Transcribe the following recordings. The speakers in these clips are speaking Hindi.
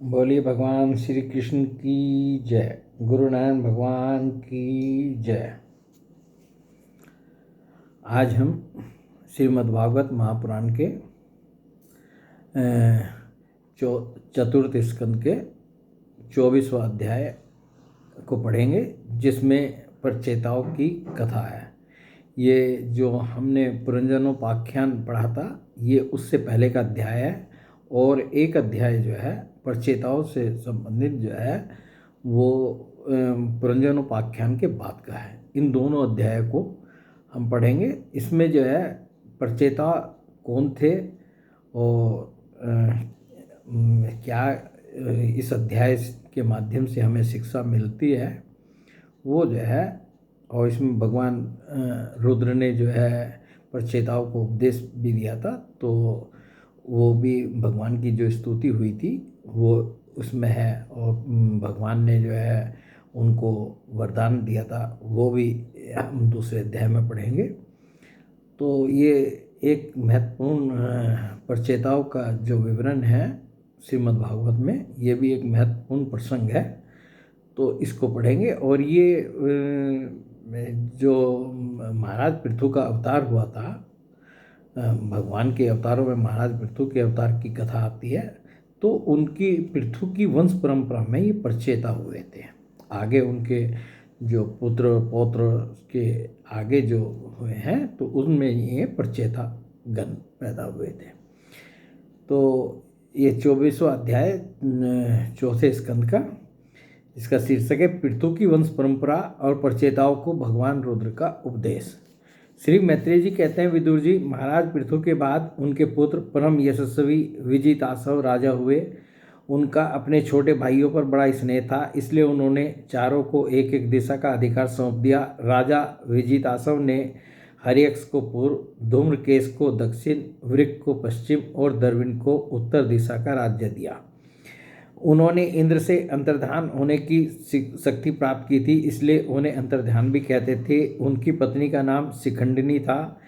बोलिए भगवान श्री कृष्ण की जय। गुरु नानक भगवान की जय। आज हम श्रीमद् भागवत महापुराण के चतुर्थ स्कंद के 24वां अध्याय को पढ़ेंगे, जिसमें प्रचेताओं की कथा है। ये जो हमने पुरंजनोपाख्यान पढ़ा था, ये उससे पहले का अध्याय है, और एक अध्याय जो है प्रचेताओं से संबंधित जो है वो पुरंजनोपाख्यान के बाद का है। इन दोनों अध्याय को हम पढ़ेंगे। इसमें जो है प्रचेता कौन थे और क्या इस अध्याय के माध्यम से हमें शिक्षा मिलती है, वो जो है। और इसमें भगवान रुद्र ने जो है प्रचेताओं को उपदेश भी दिया था, तो वो भी भगवान की जो स्तुति हुई थी वो उसमें है। और भगवान ने जो है उनको वरदान दिया था, वो भी हम दूसरे अध्याय में पढ़ेंगे। तो ये एक महत्वपूर्ण प्रचेताओं का जो विवरण है श्रीमद् भागवत में, ये भी एक महत्वपूर्ण प्रसंग है, तो इसको पढ़ेंगे। और ये जो महाराज पृथु का अवतार हुआ था, भगवान के अवतारों में महाराज पृथु के अवतार की कथा आती है, तो उनकी पृथु की वंश परंपरा में ये प्रचेता हुए थे। आगे उनके जो पुत्र पौत्र के आगे जो हुए हैं, तो उनमें ये प्रचेता गण पैदा हुए थे। तो ये 24वां अध्याय चौथे स्कंद का, इसका शीर्षक है पृथु की वंश परंपरा और प्रचेताओं को भगवान रुद्र का उपदेश। श्री मैत्रेय जी कहते हैं, विदुर जी, महाराज पृथु के बाद उनके पुत्र परम यशस्वी विजितासव राजा हुए। उनका अपने छोटे भाइयों पर बड़ा स्नेह था, इसलिए उन्होंने चारों को एक एक दिशा का अधिकार सौंप दिया। राजा विजितासव ने हर्यक्ष को पूर्व, धूम्रकेश को दक्षिण, वृक को पश्चिम और दर्विन को उत्तर दिशा का राज्य दिया। उन्होंने इंद्र से अंतर्धान होने की शक्ति प्राप्त की थी, इसलिए उन्हें अंतर्धान भी कहते थे। उनकी पत्नी का नाम शिखंडिनी था।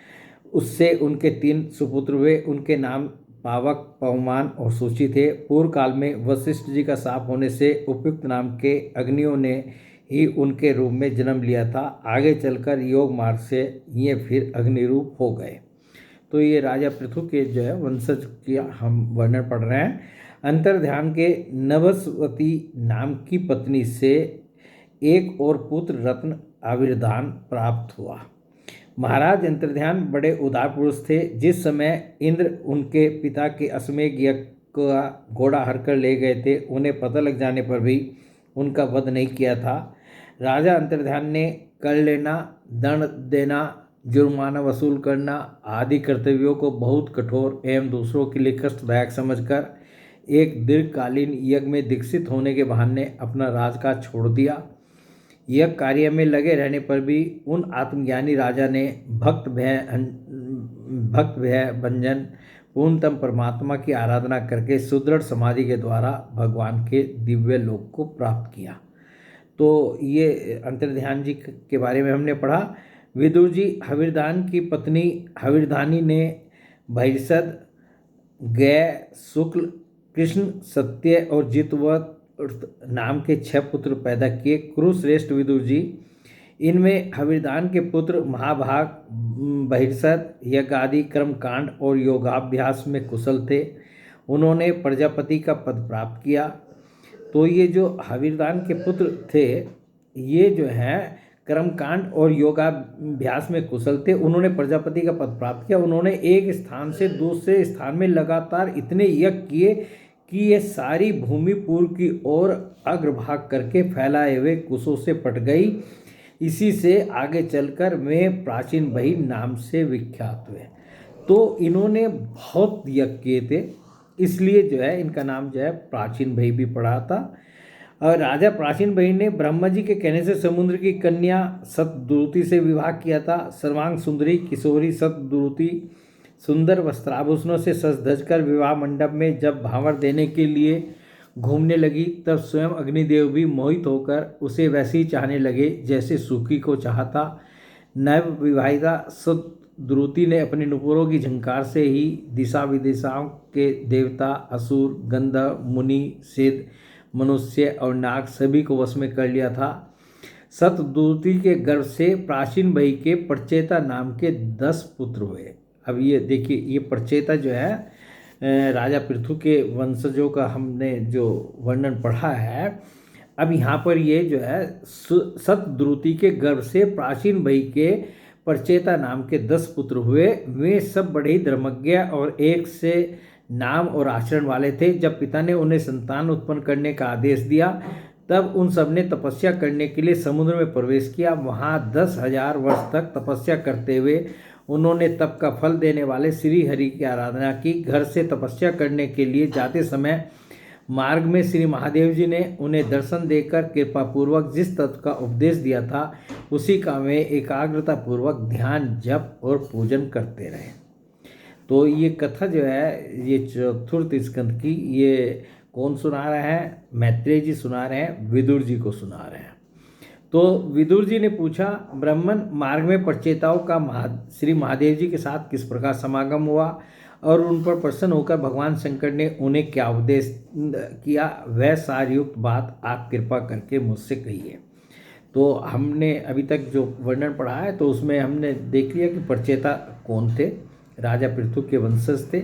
उससे उनके 3 सुपुत्र हुए। उनके नाम पावक, पवमान और सूची थे। पूर्व काल में वशिष्ठ जी का शाप होने से उपयुक्त नाम के अग्नियों ने ही उनके रूप में जन्म लिया था। आगे चलकर योग मार्ग से ये फिर अग्निरूप हो गए। तो ये राजा पृथु के जो है वंशज का हम वर्णन पढ़ रहे हैं। अंतर्ध्यान के नभस्वती नाम की पत्नी से एक और पुत्र रत्न आविर्धान प्राप्त हुआ। महाराज अंतर्ध्यान बड़े उदार पुरुष थे। जिस समय इंद्र उनके पिता के अश्वमेध यज्ञ का घोड़ा हरकर ले गए थे, उन्हें पता लग जाने पर भी उनका वध नहीं किया था। राजा अंतर्ध्यान ने कर लेना, दंड देना, जुर्माना वसूल करना आदि कर्तव्यों को बहुत कठोर एवं दूसरों के लिए कष्टदायक समझकर एक दीर्घकालीन यज्ञ में दीक्षित होने के बहाने अपना राजकाज छोड़ दिया। यज्ञ कार्य में लगे रहने पर भी उन आत्मज्ञानी राजा ने भक्त भय भंजन पूर्णतम परमात्मा की आराधना करके सुदृढ़ समाधि के द्वारा भगवान के दिव्य लोक को प्राप्त किया। तो ये अंतर्ध्यान जी के बारे में हमने पढ़ा। विदुर जी, हविर्धान की पत्नी हविर्धानी ने भैषद, गय, शुक्ल, कृष्ण, सत्य और जितवत नाम के 6 पुत्र पैदा किए। कुरुश्रेष्ठ विदुर जी, इनमें हविर्धान के पुत्र महाभाग, बहिर्षद, यज्ञादि कर्मकांड और योगाभ्यास में कुशल थे। उन्होंने प्रजापति का पद प्राप्त किया। तो ये जो हविर्धान के पुत्र थे, ये जो है कर्मकांड और योगाभ्यास में कुशल थे। उन्होंने प्रजापति का पद प्राप्त किया। उन्होंने एक स्थान से दूसरे स्थान में लगातार इतने यज्ञ किए कि ये सारी भूमि पूर्व की ओर अग्रभाग करके फैलाए हुए कुशों से पट गई। इसी से आगे चलकर वे प्राचीन भई नाम से विख्यात हुए। तो इन्होंने बहुत यज्ञ किए थे, इसलिए जो है इनका नाम जो है प्राचीन भई भी पड़ा था। और राजा प्राचीन भई ने ब्रह्मा जी के कहने से समुद्र की कन्या सतद्रुति से विवाह किया था। सर्वांग सुंदरी किशोरी सतद्रुति सुंदर वस्त्राभूषणों से सज धज कर विवाह मंडप में जब भांवर देने के लिए घूमने लगी, तब स्वयं अग्निदेव भी मोहित होकर उसे वैसे ही चाहने लगे जैसे सुकी को चाहता। नव विवाहिता द्रुति ने अपने नुपुरों की झंकार से ही दिशा विदिशाओं के देवता, असुर, गंधर्व, मुनि, सिद्ध, मनुष्य और नाग सभी को वश में कर लिया था। सतद्रुति के गर्भ से प्राचीन भई के प्रचेता नाम के 10 पुत्र हुए। अब ये देखिए, ये प्रचेता जो है राजा पृथु के वंशजों का हमने जो वर्णन पढ़ा है। अब यहाँ पर ये जो है सतद्रुति के गर्भ से प्राचीन भई के प्रचेता नाम के 10 पुत्र हुए। वे सब बड़े ही धर्मज्ञ और एक से नाम और आचरण वाले थे। जब पिता ने उन्हें संतान उत्पन्न करने का आदेश दिया, तब उन सब ने तपस्या करने के लिए समुद्र में प्रवेश किया। वहाँ 10,000 वर्ष तक तपस्या करते हुए उन्होंने तप का फल देने वाले श्री हरि की आराधना की। घर से तपस्या करने के लिए जाते समय मार्ग में श्री महादेव जी ने उन्हें दर्शन देकर कृपापूर्वक जिस तत्व का उपदेश दिया था, उसी का वे एकाग्रता पूर्वक ध्यान, जप और पूजन करते रहे। तो ये कथा जो है, ये चतुर्थ स्कंद की, ये कौन सुना रहा है? मैत्रेय जी सुना रहे हैं, विदुर जी को सुना रहे हैं। तो विदुर जी ने पूछा, ब्राह्मण, मार्ग में प्रचेताओं का श्री महादेव जी के साथ किस प्रकार समागम हुआ और उन पर प्रसन्न होकर भगवान शंकर ने उन्हें क्या उपदेश किया, वह सारयुक्त बात आप कृपा करके मुझसे कहिए। तो हमने अभी तक जो वर्णन पढ़ा है, तो उसमें हमने देख लिया कि प्रचेता कौन थे, राजा पृथु के वंशज थे।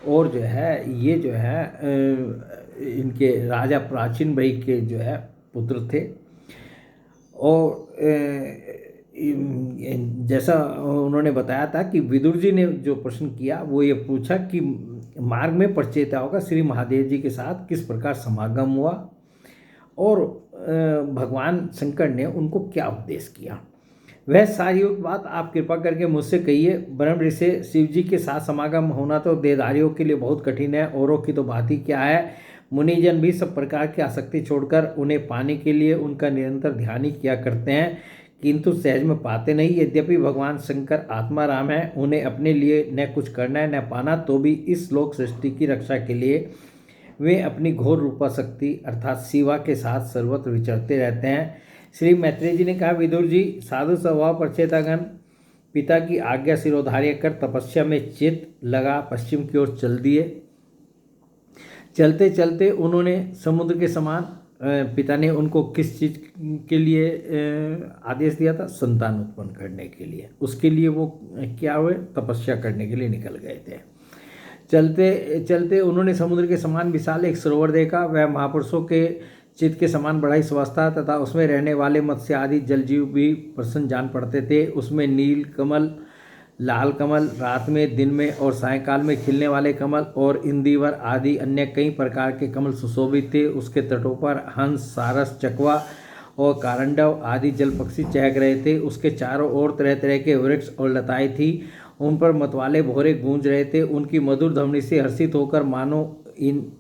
और जो है ये जो है इनके राजा प्राचीन भई के जो है पुत्र थे। और जैसा उन्होंने बताया था कि विदुर जी ने जो प्रश्न किया वो ये पूछा कि मार्ग में प्रचेताओं का श्री महादेव जी के साथ किस प्रकार समागम हुआ और भगवान शंकर ने उनको क्या उपदेश किया, वह सारी बात आप कृपा करके मुझसे कहिए। ब्रह्म ऋषि शिव जी के साथ समागम होना तो देहधारियों के लिए बहुत कठिन है, औरों की तो बात ही क्या है। मुनिजन भी सब प्रकार की आसक्ति छोड़कर उन्हें पाने के लिए उनका निरंतर ध्यान ही किया करते हैं, किंतु सहज में पाते नहीं। यद्यपि भगवान शंकर आत्माराम है, उन्हें अपने लिए न कुछ करना है न पाना, तो भी इस लोक सृष्टि की रक्षा के लिए वे अपनी घोर रूपा शक्ति अर्थात शिवा के साथ सर्वत्र विचरते रहते हैं। श्री मैत्रेय जी ने कहा, विदुर जी, साधु स्वभाव प्रचेतागण पिता की आज्ञा सिरोधार्य कर तपस्या में चित्त लगा पश्चिम की ओर चल दिए। चलते चलते उन्होंने समुद्र के समान, पिता ने उनको किस चीज़ के लिए आदेश दिया था? संतान उत्पन्न करने के लिए। उसके लिए वो क्या हुए? तपस्या करने के लिए निकल गए थे। चलते चलते उन्होंने समुद्र के समान विशाल एक सरोवर देखा। वह महापुरुषों के चित्त के समान बड़ा ही स्वस्थ तथा उसमें रहने वाले मत्स्य आदि जलजीव भी प्रसन्न जान पड़ते थे। उसमें नील कमल, लाल कमल, रात में, दिन में और सायंकाल में खिलने वाले कमल और इंदिवर आदि अन्य कई प्रकार के कमल सुशोभित थे। उसके तटों पर हंस, सारस, चकवा और कारंडव आदि जल पक्षी चहक रहे थे। उसके चारों ओर तरह तरह के वृक्ष और लताएं थी, उन पर मतवाले भौरे गूंज रहे थे। उनकी मधुर ध्वनि से हर्षित होकर मानो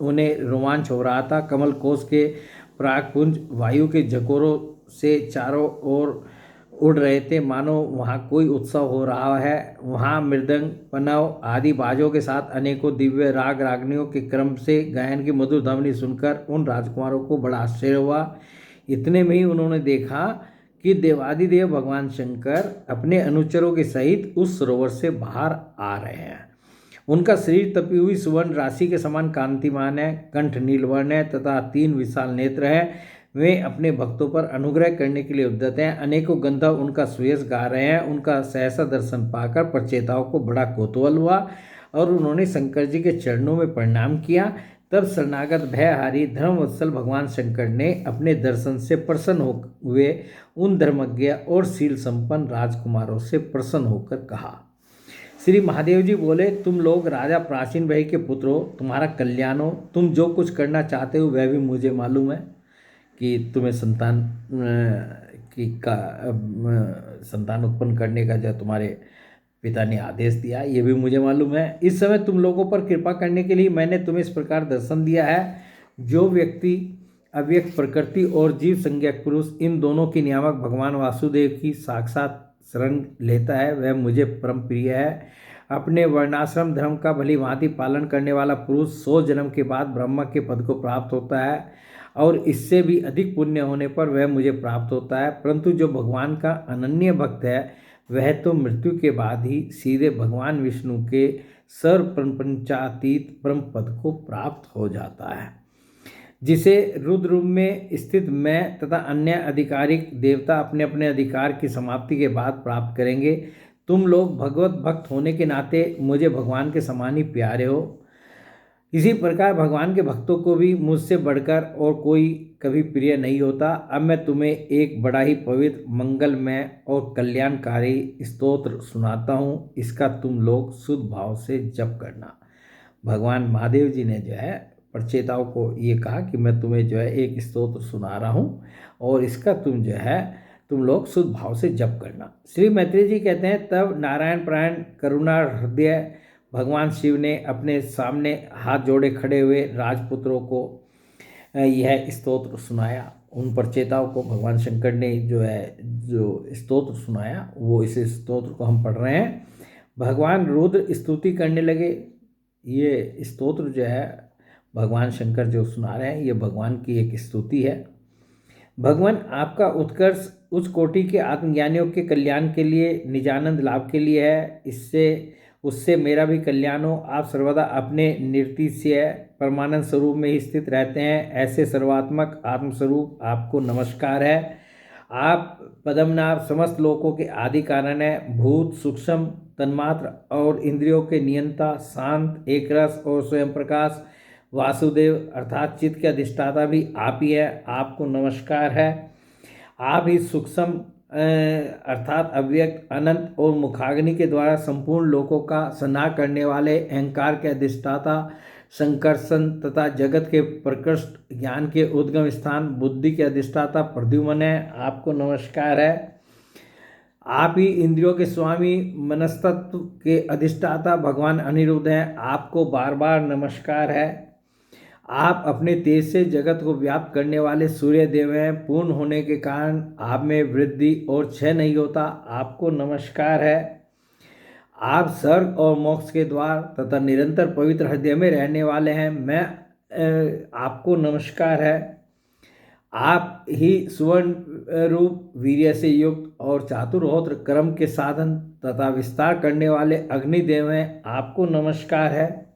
उन्हें रोमांच हो रहा था। कमल कोश के प्रागपुंज वायु के झकोरों से चारों ओर उड़ रहे थे, मानो वहाँ कोई उत्सव हो रहा है। वहाँ मृदंग, पनव आदि बाजों के साथ अनेकों दिव्य राग रागनियों के क्रम से गायन की मधुर ध्वनि सुनकर उन राजकुमारों को बड़ा आश्चर्य हुआ। इतने में ही उन्होंने देखा कि देवादिदेव भगवान शंकर अपने अनुचरों के सहित उस सरोवर से बाहर आ रहे हैं। उनका शरीर तपी हुई सुवर्ण राशि के समान कांतिमान है, कंठ नीलवर्ण है तथा 3 विशाल नेत्र हैं। वे अपने भक्तों पर अनुग्रह करने के लिए उद्यत हैं। अनेकों गंधर्व उनका सुयश गा रहे हैं। उनका सहसा दर्शन पाकर प्रचेताओं को बड़ा कौतूहल हुआ और उन्होंने शंकर जी के चरणों में प्रणाम किया। तब शरणागत भयहारी धर्मवत्सल भगवान शंकर ने अपने दर्शन से प्रसन्न हुए उन धर्मज्ञ और शील संपन्न राजकुमारों से प्रसन्न होकर कहा। श्री महादेव जी बोले, तुम लोग राजा प्राचीन भई के पुत्र हो, तुम्हारा कल्याण हो। तुम जो कुछ करना चाहते हो वह भी मुझे मालूम है कि तुम्हें संतान उत्पन्न करने का जो तुम्हारे पिता ने आदेश दिया, ये भी मुझे मालूम है। इस समय तुम लोगों पर कृपा करने के लिए मैंने तुम्हें इस प्रकार दर्शन दिया है। जो व्यक्ति अव्यक्त प्रकृति और जीव संज्ञक पुरुष, इन दोनों की नियामक भगवान वासुदेव की साक्षात शरण लेता है, वह मुझे परम प्रिय है। अपने वर्णाश्रम धर्म का भली भांति पालन करने वाला पुरुष 100 जन्म के बाद ब्रह्मा के पद को प्राप्त होता है और इससे भी अधिक पुण्य होने पर वह मुझे प्राप्त होता है। परंतु जो भगवान का अनन्य भक्त है, वह तो मृत्यु के बाद ही सीधे भगवान विष्णु के सर्वप्रपंचातीत परम पद को प्राप्त हो जाता है, जिसे रुद्र रूप में स्थित मैं तथा अन्य आधिकारिक देवता अपने अपने अधिकार की समाप्ति के बाद प्राप्त करेंगे। तुम लोग भगवत भक्त होने के नाते मुझे भगवान के समान ही प्यारे हो। इसी प्रकार भगवान के भक्तों को भी मुझसे बढ़कर और कोई कभी प्रिय नहीं होता। अब मैं तुम्हें एक बड़ा ही पवित्र, मंगलमय और कल्याणकारी स्तोत्र सुनाता हूँ। इसका तुम लोग शुद्ध भाव से जप करना। भगवान महादेव जी ने जो है प्रचेताओं को ये कहा कि मैं तुम्हें जो है एक स्तोत्र सुना रहा हूँ और इसका तुम लोग शुद्ध भाव से जप करना। श्री मैत्रेय जी कहते हैं, तब नारायण प्राण करुणा हृदय भगवान शिव ने अपने सामने हाथ जोड़े खड़े हुए राजपुत्रों को यह स्तोत्र सुनाया। उन प्रचेताओं को भगवान शंकर ने जो स्तोत्र सुनाया, वो इस स्तोत्र को हम पढ़ रहे हैं। भगवान रुद्र स्तुति करने लगे। ये स्तोत्र जो है भगवान शंकर जो सुना रहे हैं, ये भगवान की एक स्तुति है। भगवान आपका उत्कर्ष उच्च कोटि के आत्मज्ञानियों के कल्याण के लिए, निजानंद लाभ के लिए है। उससे मेरा भी कल्याण हो। आप सर्वदा अपने निर्तिशय परमानंद स्वरूप में ही स्थित रहते हैं। ऐसे सर्वात्मक आत्मस्वरूप आपको नमस्कार है। आप पद्मनाभ समस्त लोकों के आदि कारण है। भूत, सूक्ष्म, तन्मात्र और इंद्रियों के नियंता, शांत, एक रस और स्वयं प्रकाश वासुदेव अर्थात चित्त के अधिष्ठाता भी आप ही है। आपको नमस्कार है। आप ही सूक्ष्म अर्थात अव्यक्त, अनंत और मुखाग्नि के द्वारा संपूर्ण लोकों का संहार करने वाले अहंकार के अधिष्ठाता, संकर्षण तथा जगत के प्रकृष्ट ज्ञान के उद्गम स्थान, बुद्धि के अधिष्ठाता प्रद्युम्न है। आपको नमस्कार है। आप ही इंद्रियों के स्वामी, मनस्तत्व के अधिष्ठाता भगवान अनिरुद्ध हैं। आपको बार बार नमस्कार है। आप अपने तेज से जगत को व्याप्त करने वाले सूर्य देव हैं। पूर्ण होने के कारण आप में वृद्धि और क्षय नहीं होता। आपको नमस्कार है। आप स्वर्ग और मोक्ष के द्वार तथा निरंतर पवित्र हृदय में रहने वाले हैं। आपको नमस्कार है। आप ही सुवर्ण रूप, वीर्य से युक्त और चातुर्होत्र कर्म के साधन तथा विस्तार करने वाले अग्निदेव हैं। आपको नमस्कार है।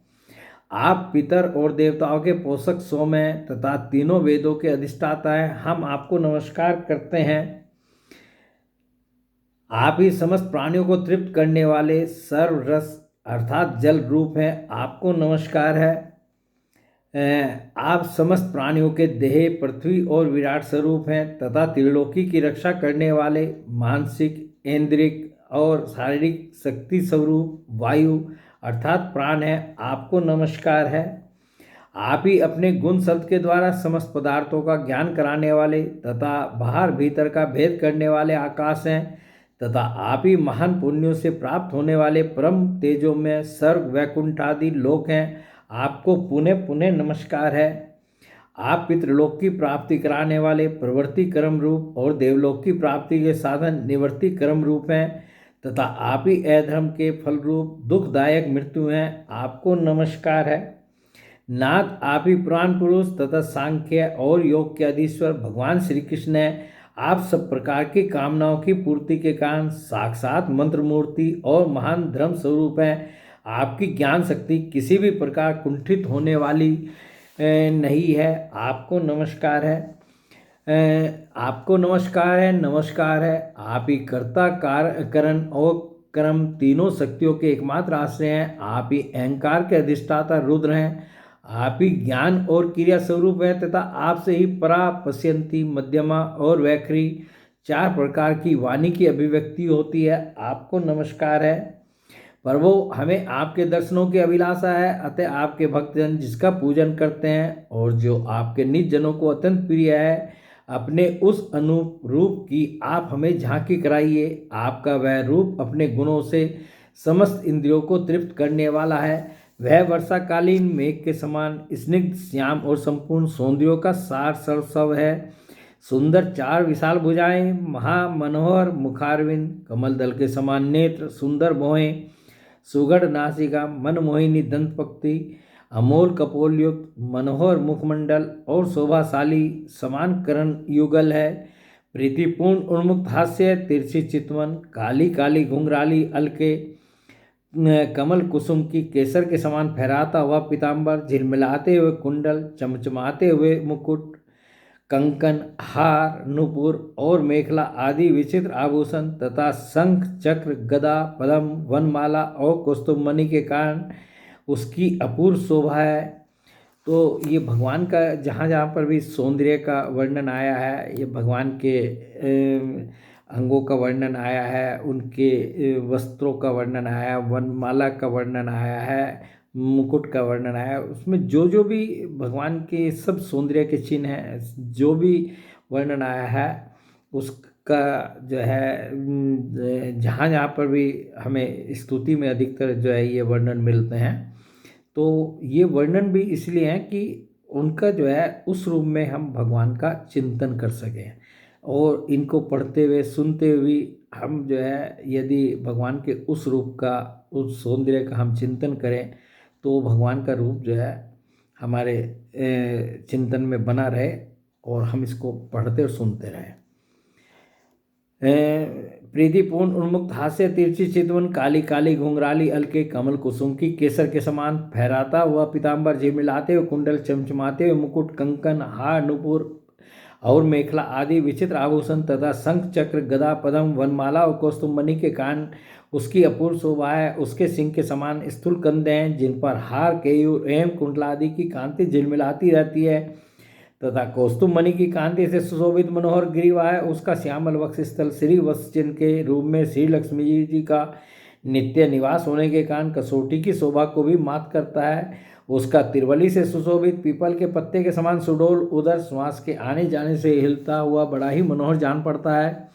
आप पितर और देवताओं के पोषक सोम हैं तथा तीनों वेदों के अधिष्ठाता हैं। हम आपको नमस्कार करते हैं। आप ही समस्त प्राणियों को तृप्त करने वाले सर्वरस अर्थात जल रूप हैं। आपको नमस्कार है। आप समस्त प्राणियों के देह, पृथ्वी और विराट स्वरूप हैं तथा त्रिलोकी की रक्षा करने वाले मानसिक, इंद्रिक और शारीरिक शक्ति स्वरूप वायु अर्थात प्राण है। आपको नमस्कार है। आप ही अपने गुण शब्द के द्वारा समस्त पदार्थों का ज्ञान कराने वाले तथा बाहर भीतर का भेद करने वाले आकाश हैं तथा आप ही महान पुण्यों से प्राप्त होने वाले परम तेजों में स्वर्ग, वैकुंठ आदि लोक हैं। आपको पुनः पुनः नमस्कार है। आप पितृलोक की प्राप्ति कराने वाले प्रवृत्ति कर्म रूप और देवलोक की प्राप्ति के साधन निवृत्ति कर्म रूप हैं तथा आप ही अधर्म के फल रूप दुखदायक मृत्यु हैं। आपको नमस्कार है। नाथ आप ही पुराण पुरुष तथा सांख्य और योग के अधीश्वर भगवान श्री कृष्ण हैं। आप सब प्रकार की कामनाओं की पूर्ति के कारण साक्षात मंत्र मूर्ति और महान धर्म स्वरूप हैं। आपकी ज्ञान शक्ति किसी भी प्रकार कुंठित होने वाली नहीं है। आपको नमस्कार है। आपको नमस्कार है। नमस्कार है। आप ही कर्ता, करण और कर्म तीनों शक्तियों के एकमात्र आश्रय हैं। आप ही अहंकार के अधिष्ठाता रुद्र हैं। आप ही ज्ञान और क्रिया स्वरूप है तथा आपसे ही परा, पश्यंती, मध्यमा और वैखरी चार प्रकार की वाणी की अभिव्यक्ति होती है। आपको नमस्कार है। प्रभु, हमें आपके दर्शनों की अभिलाषा है, अतः आपके भक्तजन जिसका पूजन करते हैं और जो आपके निज जनों को अत्यंत प्रिय है, अपने उस अनूप रूप की आप हमें झांकी कराइए। आपका वह रूप अपने गुणों से समस्त इंद्रियों को तृप्त करने वाला है। वह वर्षाकालीन मेघ के समान स्निग्ध, श्याम और संपूर्ण सौंदर्यों का सार सर्वस्व है। सुंदर चार विशाल भुजाएं, महामनोहर मुखारविंद, कमल दल के समान नेत्र, सुंदर भौहें, सुगढ़ नासिका, मनमोहिनी दंतपक्ति, अमोल कपोलयुक्त मनोहर मुखमंडल और शोभाशाली समान करण युगल है। प्रीतिपूर्ण उन्मुक्त हास्य, तिरछी चितवन, काली काली घुंघराली अलके, कमल कुसुम की केसर के समान फहराता हुआ पीताम्बर, झिलमिलाते हुए कुंडल, चमचमाते हुए मुकुट, कंकन, हार, नुपुर और मेखला आदि विचित्र आभूषण तथा शंख, चक्र, गदा, पद्म, वनमाला और कौस्तुभमणि के कारण उसकी अपूर्व शोभा है। तो ये भगवान का जहाँ जहाँ पर भी सौंदर्य का वर्णन आया है, ये भगवान के अंगों का वर्णन आया है, उनके वस्त्रों का वर्णन आया है, वनमाला का वर्णन आया है, मुकुट का वर्णन आया है, उसमें जो जो भी भगवान के सब सौंदर्य के चिन्ह हैं, जो भी वर्णन आया है उसका जो है जहाँ जहाँ पर भी हमें स्तुति में अधिकतर जो है ये वर्णन मिलते हैं। तो ये वर्णन भी इसलिए हैं कि उनका जो है उस रूप में हम भगवान का चिंतन कर सकें, और इनको पढ़ते हुए सुनते हुए हम जो है यदि भगवान के उस रूप का, उस सौंदर्य का हम चिंतन करें तो भगवान का रूप जो है हमारे चिंतन में बना रहे और हम इसको पढ़ते और सुनते रहें। प्रीतिपूर्ण उन्मुक्त हास्य, तिरछी चितवन, काली काली घुंघराली अलके, कमल कुसुम की केसर के समान फहराता हुआ पीताम्बर, झिलमिलाते हुए कुंडल, चमचमाते हुए मुकुट, कंकन, हार, नुपुर और मेखला आदि विचित्र आभूषण तथा शंख, चक्र, गदा, पद्म, वनमाला और कौस्तुभमणि के कारण उसकी अपूर्व शोभा है। उसके सिंह के समान स्थूल कंधे हैं जिन पर हार, केयूर एवं कुंडल आदि की कांति झिलमिलाती रहती है तथा कौस्तुभमणि की कांति से सुशोभित मनोहर ग्रीवा है। उसका श्यामल वक्ष स्थल श्री वत्स चिन्ह के रूप में श्री लक्ष्मी जी का नित्य निवास होने के कारण कसौटी की शोभा को भी मात करता है। उसका तिरवली से सुशोभित पीपल के पत्ते के समान सुडोल उदर श्वास के आने जाने से हिलता हुआ बड़ा ही मनोहर जान पड़ता है।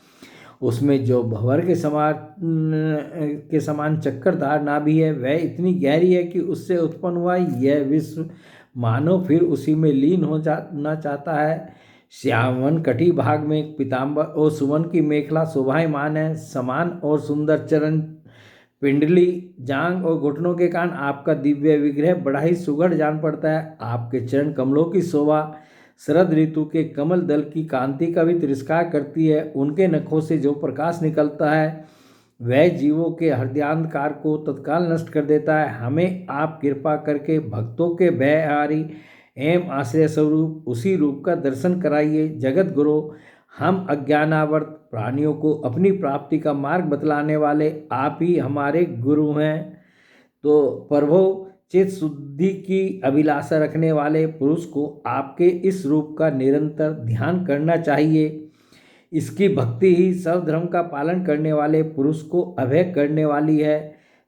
उसमें जो भंवर के समान चक्करदार नाभि है वह इतनी गहरी है कि उससे उत्पन्न हुआ यह विश्व मानो फिर उसी में लीन हो जाना चाहता है। श्यामवन कटी भाग में पीताम्बर और सुवन की मेखला शोभायमान है। समान और सुंदर चरण, पिंडली, जांग और घुटनों के कारण आपका दिव्य विग्रह बड़ा ही सुघड़ जान पड़ता है। आपके चरण कमलों की शोभा शरद ऋतु के कमल दल की कांति का भी तिरस्कार करती है। उनके नखों से जो प्रकाश निकलता है वह जीवों के हृदयांधकार को तत्काल नष्ट कर देता है। हमें आप कृपा करके भक्तों के भयहारी एवं आश्रय स्वरूप उसी रूप का दर्शन कराइए। जगत गुरु, हम अज्ञानावर्त प्राणियों को अपनी प्राप्ति का मार्ग बतलाने वाले आप ही हमारे गुरु हैं। तो प्रभु, चित्त शुद्धि की अभिलाषा रखने वाले पुरुष को आपके इस रूप का निरंतर ध्यान करना चाहिए। इसकी भक्ति ही सर्व धर्म का पालन करने वाले पुरुष को अभय करने वाली है।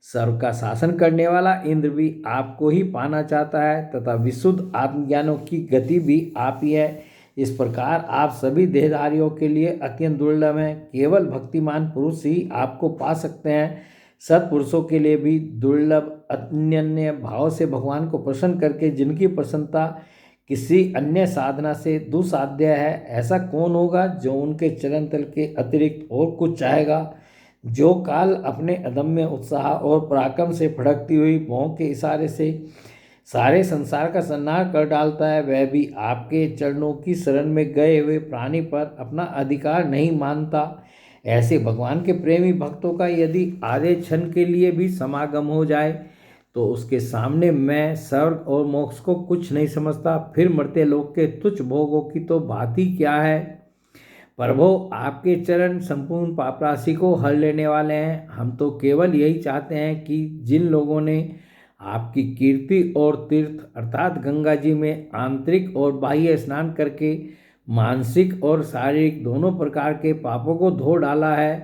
सर्व का शासन करने वाला इंद्र भी आपको ही पाना चाहता है तथा विशुद्ध आत्मज्ञानों की गति भी आप ही है। इस प्रकार आप सभी देहधारियों के लिए अत्यंत दुर्लभ हैं। केवल भक्तिमान पुरुष ही आपको पा सकते हैं। सत्पुरुषों के लिए भी दुर्लभ अनन्य भाव से भगवान को प्रसन्न करके जिनकी प्रसन्नता किसी अन्य साधना से दुसाध्य है, ऐसा कौन होगा जो उनके चरण तल के अतिरिक्त और कुछ चाहेगा। जो काल अपने अदम्य उत्साह और पराक्रम से भड़कती हुई भौं के इशारे से सारे संसार का संहार कर डालता है, वह भी आपके चरणों की शरण में गए हुए प्राणी पर अपना अधिकार नहीं मानता। ऐसे भगवान के प्रेमी भक्तों का यदि आधे क्षण के लिए भी समागम हो जाए तो उसके सामने मैं स्वर्ग और मोक्ष को कुछ नहीं समझता। फिर मरते लोग के तुच्छ भोगों की तो बात ही क्या है। प्रभु, आपके चरण संपूर्ण पाप राशि को हर लेने वाले हैं। हम तो केवल यही चाहते हैं कि जिन लोगों ने आपकी कीर्ति और तीर्थ अर्थात गंगा जी में आंतरिक और बाह्य स्नान करके मानसिक और शारीरिक दोनों प्रकार के पापों को धो डाला है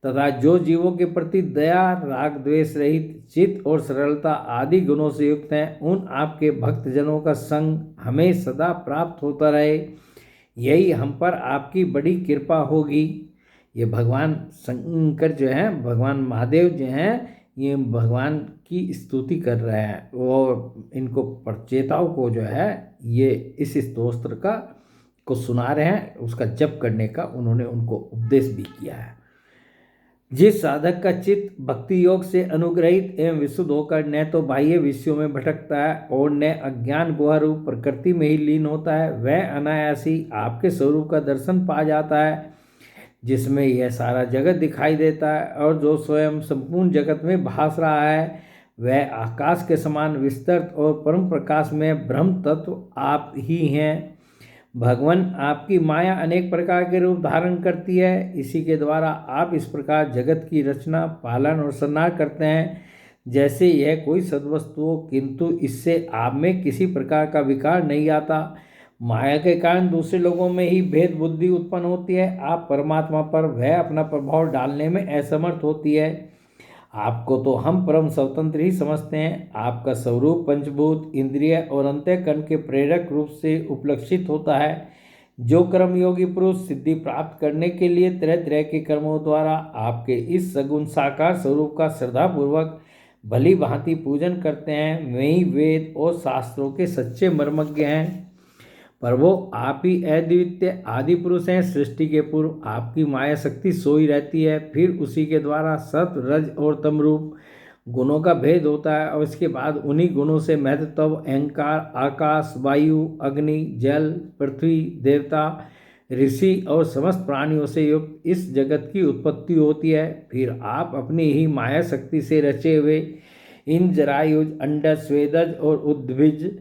तथा जो जीवों के प्रति दया, राग, द्वेष रहित चित्त और सरलता आदि गुणों से युक्त हैं, उन आपके भक्तजनों का संग हमें सदा प्राप्त होता रहे, यही हम पर आपकी बड़ी कृपा होगी। ये भगवान शंकर जो हैं, भगवान महादेव जो हैं, ये भगवान की स्तुति कर रहे हैं और इनको प्रचेताओं को जो है ये इस स्तोत्र को सुना रहे हैं। उसका जप करने का उन्होंने उनको उपदेश भी किया है। जिस साधक का चित्त भक्ति योग से अनुग्रहित एवं विशुद्ध होकर न तो बाह्य विषयों में भटकता है और न अज्ञान गुहा रूप प्रकृति में ही लीन होता है, वह अनायास ही आपके स्वरूप का दर्शन पा जाता है। जिसमें यह सारा जगत दिखाई देता है और जो स्वयं संपूर्ण जगत में भास रहा है, वह आकाश के समान विस्तृत और परम प्रकाश में ब्रह्म तत्व आप ही हैं। भगवान, आपकी माया अनेक प्रकार के रूप धारण करती है। इसी के द्वारा आप इस प्रकार जगत की रचना, पालन और संहार करते हैं जैसे यह कोई सद्वस्तु हो, किंतु इससे आप में किसी प्रकार का विकार नहीं आता। माया के कारण दूसरे लोगों में ही भेद बुद्धि उत्पन्न होती है। आप परमात्मा पर वह अपना प्रभाव डालने में असमर्थ होती है। आपको तो हम परम स्वतंत्र ही समझते हैं। आपका स्वरूप पंचभूत, इंद्रिय और अंतःकरण के प्रेरक रूप से उपलक्षित होता है। जो कर्मयोगी पुरुष सिद्धि प्राप्त करने के लिए तरह तरह के कर्मों द्वारा आपके इस सगुण साकार स्वरूप का श्रद्धापूर्वक भली भांति पूजन करते हैं, वे ही वेद और शास्त्रों के सच्चे मर्मज्ञ हैं। पर वो आप ही अद्वितीय आदि पुरुष हैं। सृष्टि के पूर्व आपकी माया शक्ति सोई रहती है, फिर उसी के द्वारा सत्व, रज और तम रूप गुणों का भेद होता है और इसके बाद उन्हीं गुणों से महत्व, अहंकार, आकाश, वायु, अग्नि, जल, पृथ्वी, देवता, ऋषि और समस्त प्राणियों से युक्त इस जगत की उत्पत्ति होती है। फिर आप अपनी ही माया शक्ति से रचे हुए इन जरायुज, अंडज, स्वेदज और उद्भिज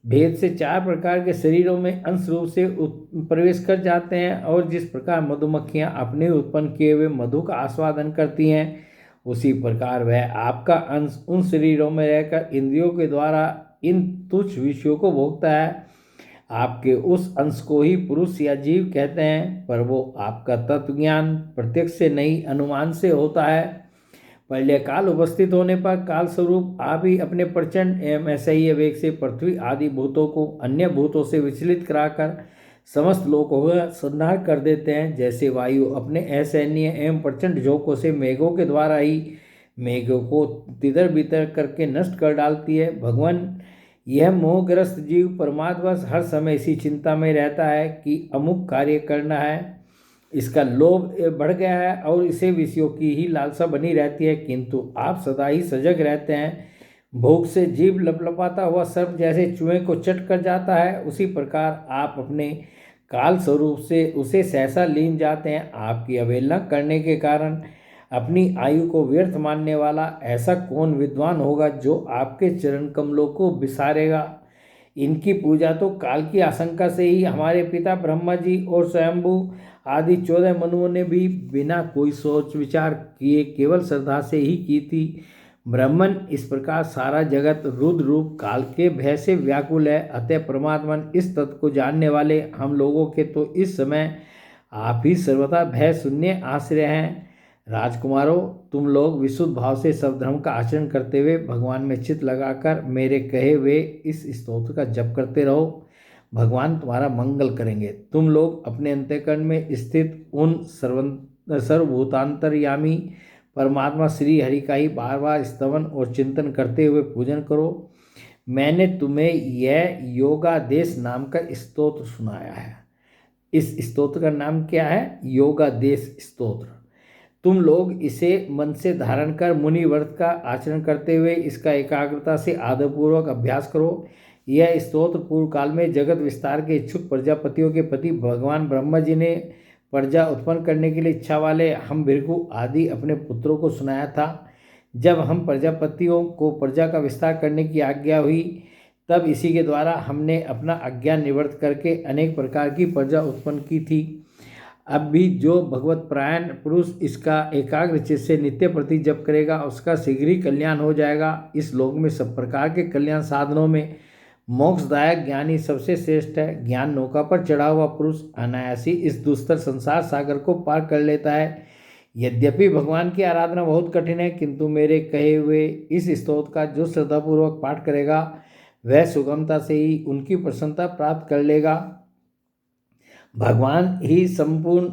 भेद से 4 प्रकार के शरीरों में अंश रूप से प्रवेश कर जाते हैं और जिस प्रकार मधुमक्खियां अपने उत्पन्न किए हुए मधु का आस्वादन करती हैं, उसी प्रकार वह आपका अंश उन शरीरों में रहकर इंद्रियों के द्वारा इन तुच्छ विषयों को भोगता है। आपके उस अंश को ही पुरुष या जीव कहते हैं, पर वो आपका तत्व ज्ञान प्रत्यक्ष से नहीं, अनुमान से होता है। प्रलय काल उपस्थित होने पर काल स्वरूप आप ही अपने प्रचंड एवं असह्य वेग से पृथ्वी आदि भूतों को अन्य भूतों से विचलित कराकर समस्त लोकों का संहार कर देते हैं। जैसे वायु अपने असहनीय एवं प्रचंड झोंकों से मेघों के द्वारा ही मेघों को तितर बितर करके नष्ट कर डालती है। भगवान, यह मोहग्रस्त जीव परमात्मा हर समय इसी चिंता में रहता है कि अमुक कार्य करना है। इसका लोभ बढ़ गया है और इसे विषयों की ही लालसा बनी रहती है, किंतु आप सदा ही सजग रहते हैं। भूख से जीभ लपलपाता हुआ सर्प जैसे चूहे को चट कर जाता है, उसी प्रकार आप अपने काल स्वरूप से उसे सहसा लीन जाते हैं। आपकी अवहेलना करने के कारण अपनी आयु को व्यर्थ मानने वाला ऐसा कौन विद्वान होगा जो आपके चरण कमलों को विसारेगा। इनकी पूजा तो काल की आशंका से ही हमारे पिता ब्रह्मा जी और स्वयंभू आदि 14 मनुओं ने भी बिना कोई सोच विचार किए केवल श्रद्धा से ही की थी। ब्राह्मण, इस प्रकार सारा जगत रुद्र रूप काल के भय से व्याकुल है। अतः परमात्मा इस तत्व को जानने वाले हम लोगों के तो इस समय आप ही सर्वथा भय शून्य आश्रय हैं। राजकुमारों, तुम लोग विशुद्ध भाव से सब धर्म का आचरण करते हुए भगवान में चित्त लगाकर मेरे कहे हुए इस स्तोत्र का जप करते रहो। भगवान तुम्हारा मंगल करेंगे। तुम लोग अपने अंतःकरण में स्थित उन सर्वभूतांतर्यामी परमात्मा श्री हरि का ही बार बार स्तवन और चिंतन करते हुए पूजन करो। मैंने तुम्हें यह योगादेश नाम का स्तोत्र सुनाया है। इस स्तोत्र का नाम क्या है? योगादेश स्तोत्र। तुम लोग इसे मन से धारण कर मुनि व्रत का आचरण करते हुए इसका एकाग्रता से आदरपूर्वक अभ्यास करो। यह स्तोत्र पूर्व काल में जगत विस्तार के इच्छुक प्रजापतियों के प्रति भगवान ब्रह्मा जी ने प्रजा उत्पन्न करने के लिए इच्छा वाले हम भृगु आदि अपने पुत्रों को सुनाया था। जब हम प्रजापतियों को प्रजा का विस्तार करने की आज्ञा हुई, तब इसी के द्वारा हमने अपना अज्ञान निवृत्त करके अनेक प्रकार की प्रजा उत्पन्न की थी। अब भी जो भगवत परायण पुरुष इसका एकाग्र चित्त से नित्य प्रति जप करेगा, उसका शीघ्र ही कल्याण हो जाएगा। इस लोक में सब प्रकार के कल्याण साधनों में मोक्षदायक ज्ञानी सबसे श्रेष्ठ है। ज्ञान नौका पर चढ़ा हुआ पुरुष अनायासी इस दुस्तर संसार सागर को पार कर लेता है। यद्यपि भगवान की आराधना बहुत कठिन है, किंतु मेरे कहे हुए इस स्तोत्र का जो श्रद्धापूर्वक पाठ करेगा, वह सुगमता से ही उनकी प्रसन्नता प्राप्त कर लेगा। भगवान ही संपूर्ण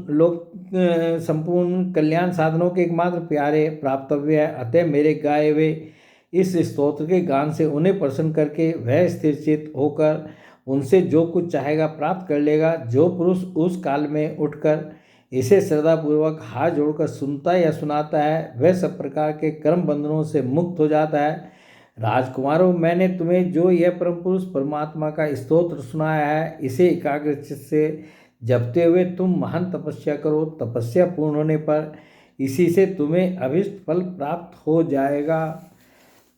कल्याण साधनों के एकमात्र प्यारे प्राप्तव्य है। अतः मेरे गाए हुए इस स्तोत्र के गान से उन्हें प्रसन्न करके वह स्थिरचित्त होकर उनसे जो कुछ चाहेगा प्राप्त कर लेगा। जो पुरुष उस काल में उठकर इसे श्रद्धापूर्वक हाथ जोड़कर सुनता या सुनाता है, वह सब प्रकार के कर्म बंधनों से मुक्त हो जाता है। राजकुमारों, मैंने तुम्हें जो यह परम पुरुष परमात्मा का स्तोत्र सुनाया है, इसे एकाग्र चित्त से जपते हुए तुम महान तपस्या करो, तपस्या पूर्ण होने पर इसी से तुम्हें अभिष्ट फल प्राप्त हो जाएगा।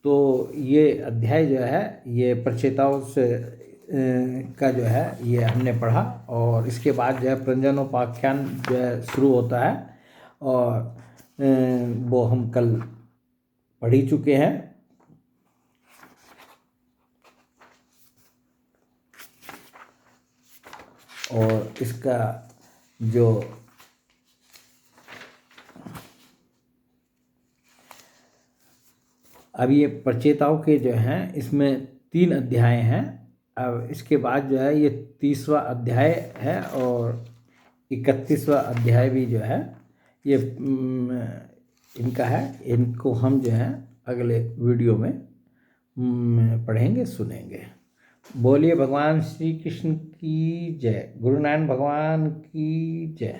तो ये अध्याय जो है ये प्रचेताओं से का जो है ये हमने पढ़ा, और इसके बाद जो है प्रंजनोपाख्यान जो है शुरू होता है, और वो हम कल पढ़ ही चुके हैं। और इसका जो अब ये प्रचेताओं के जो हैं इसमें 3 अध्याय हैं। अब इसके बाद जो है ये 30वां अध्याय है, और 31वां अध्याय भी जो है ये इनका है। इनको हम जो है अगले वीडियो में पढ़ेंगे, सुनेंगे। बोलिए भगवान श्री कृष्ण की जय, गुरु नानक भगवान की जय।